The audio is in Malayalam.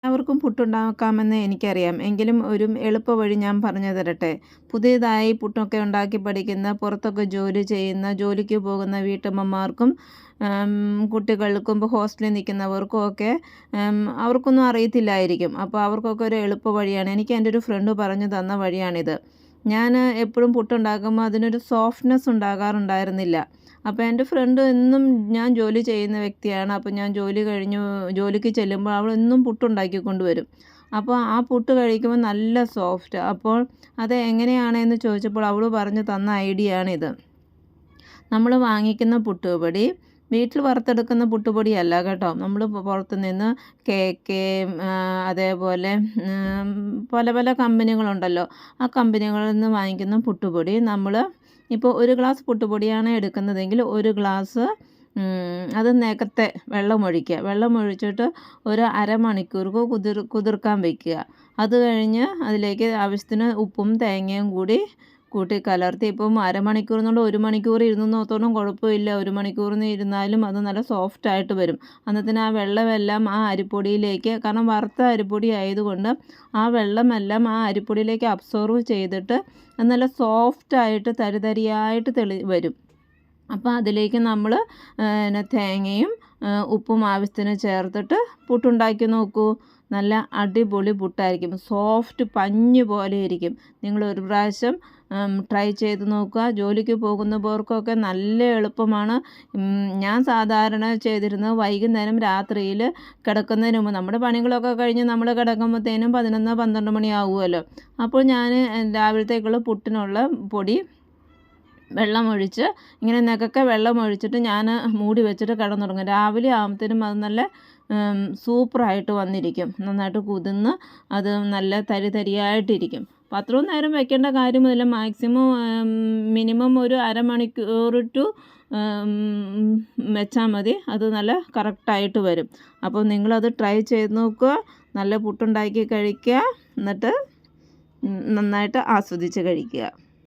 എല്ലാവർക്കും പുട്ടുണ്ടാക്കാമെന്ന് എനിക്കറിയാം. എങ്കിലും ഒരു എളുപ്പവഴി ഞാൻ പറഞ്ഞു തരട്ടെ. പുതിയതായി പുട്ടൊക്കെ ഉണ്ടാക്കി പഠിക്കുന്ന, പുറത്തൊക്കെ ജോലി ചെയ്യുന്ന, ജോലിക്ക് പോകുന്ന വീട്ടമ്മമാർക്കും കുട്ടികൾക്കും ഹോസ്റ്റലിൽ നിൽക്കുന്നവർക്കും ഒക്കെ അവർക്കൊന്നും അറിയത്തില്ലായിരിക്കും. അപ്പോൾ അവർക്കൊക്കെ ഒരു എളുപ്പവഴിയാണ്. എനിക്ക് എൻ്റെ ഒരു ഫ്രണ്ട് പറഞ്ഞു തന്ന വഴിയാണിത്. ഞാൻ എപ്പോഴും പുട്ടുണ്ടാക്കുമ്പോൾ അതിനൊരു സോഫ്റ്റ്നെസ് ഉണ്ടാകാറുണ്ടായിരുന്നില്ല. അപ്പോൾ എൻ്റെ ഫ്രണ്ട് എന്നും, ഞാൻ ജോലി ചെയ്യുന്ന വ്യക്തിയാണ്. അപ്പോൾ ഞാൻ ജോലിക്ക് ചെല്ലുമ്പോൾ അവൾ എന്നും പുട്ടുണ്ടാക്കി കൊണ്ടുവരും. അപ്പോൾ ആ പുട്ട് കഴിക്കുമ്പോൾ നല്ല സോഫ്റ്റ്. അപ്പോൾ അത് എങ്ങനെയാണെന്ന് ചോദിച്ചപ്പോൾ അവൾ പറഞ്ഞു തന്ന ഐഡിയയാണിത്. നമ്മൾ വാങ്ങിക്കുന്ന പുട്ടുപൊടി വീട്ടിൽ വറുത്തെടുക്കുന്ന പുട്ടുപൊടിയല്ല കേട്ടോ. നമ്മൾ പുറത്തു നിന്ന് KK, അതേപോലെ പല പല കമ്പനികളുണ്ടല്ലോ. ആ കമ്പനികളിൽ നിന്ന് വാങ്ങിക്കുന്ന പുട്ടുപൊടി നമ്മൾ ഇപ്പോൾ 1 ഗ്ലാസ് പുട്ടുപൊടിയാണ് എടുക്കുന്നതെങ്കിൽ 1 ഗ്ലാസ് അത് നേരത്തെ വെള്ളമൊഴിച്ചിട്ട് ഒരു അരമണിക്കൂർ കുതിർക്കാൻ വയ്ക്കുക. അത് കഴിഞ്ഞ് അതിലേക്ക് ആവശ്യത്തിന് ഉപ്പും തേങ്ങയും കൂടി കൂട്ടി കലർത്തി, ഇപ്പം അരമണിക്കൂർ എന്നുള്ള 1 മണിക്കൂർ ഇരുന്നോത്തോളം കുഴപ്പമില്ല. 1 മണിക്കൂറിന് ഇരുന്നാലും അത് നല്ല സോഫ്റ്റായിട്ട് വരും. അന്നത്തിന് ആ വെള്ളമെല്ലാം ആ അരിപ്പൊടിയിലേക്ക്, കാരണം വറുത്ത അരിപ്പൊടി ആയതുകൊണ്ട് ആ വെള്ളമെല്ലാം ആ അരിപ്പൊടിയിലേക്ക് അബ്സോർവ് ചെയ്തിട്ട് അത് നല്ല സോഫ്റ്റായിട്ട് തരിതരിയായിട്ട് വരും. അപ്പോൾ അതിലേക്ക് നമ്മൾ തേങ്ങയും ഉപ്പും ആവശ്യത്തിന് ചേർത്തിട്ട് പുട്ടുണ്ടാക്കി നോക്കൂ. നല്ല അടിപൊളി പുട്ടായിരിക്കും. സോഫ്റ്റ് പഞ്ഞ് പോലെ ഇരിക്കും. നിങ്ങൾ ഒരു പ്രാവശ്യം ട്രൈ ചെയ്ത് നോക്കുക. ജോലിക്ക് പോകുന്നവർക്കൊക്കെ നല്ല എളുപ്പമാണ്. ഞാൻ സാധാരണ ചെയ്തിരുന്നത് വൈകുന്നേരം രാത്രിയിൽ കിടക്കുന്നതിന് മുമ്പ്, നമ്മുടെ പണികളൊക്കെ കഴിഞ്ഞ് നമ്മൾ കിടക്കുമ്പോഴത്തേനും 11, 12 മണിയാവുമല്ലോ. അപ്പോൾ ഞാൻ രാവിലത്തേക്കുള്ള പുട്ടിനുള്ള പൊടി വെള്ളമൊഴിച്ച് ഇങ്ങനെ നെകക്കെ വെള്ളമൊഴിച്ചിട്ട് ഞാൻ മൂടി വെച്ചിട്ട് കിടന്നുറങ്ങും. രാവിലെ ആകുമ്പോഴത്തേനും അത് നല്ല സൂപ്പറായിട്ട് വന്നിരിക്കും. നന്നായിട്ട് കുതിർന്ന് അത് നല്ല തരിതരിയായിട്ടിരിക്കും. അപ്പോൾ അത്രയും നേരം വെക്കേണ്ട കാര്യമൊന്നുമില്ല. മിനിമം ഒരു അരമണിക്കൂർ ടു വെച്ചാൽ മതി. അത് നല്ല കറക്റ്റായിട്ട് വരും. അപ്പോൾ നിങ്ങളത് ട്രൈ ചെയ്ത് നോക്കുക. നല്ല പുട്ടുണ്ടാക്കി കഴിക്കുക. എന്നിട്ട് നന്നായിട്ട് ആസ്വദിച്ച് കഴിക്കുക.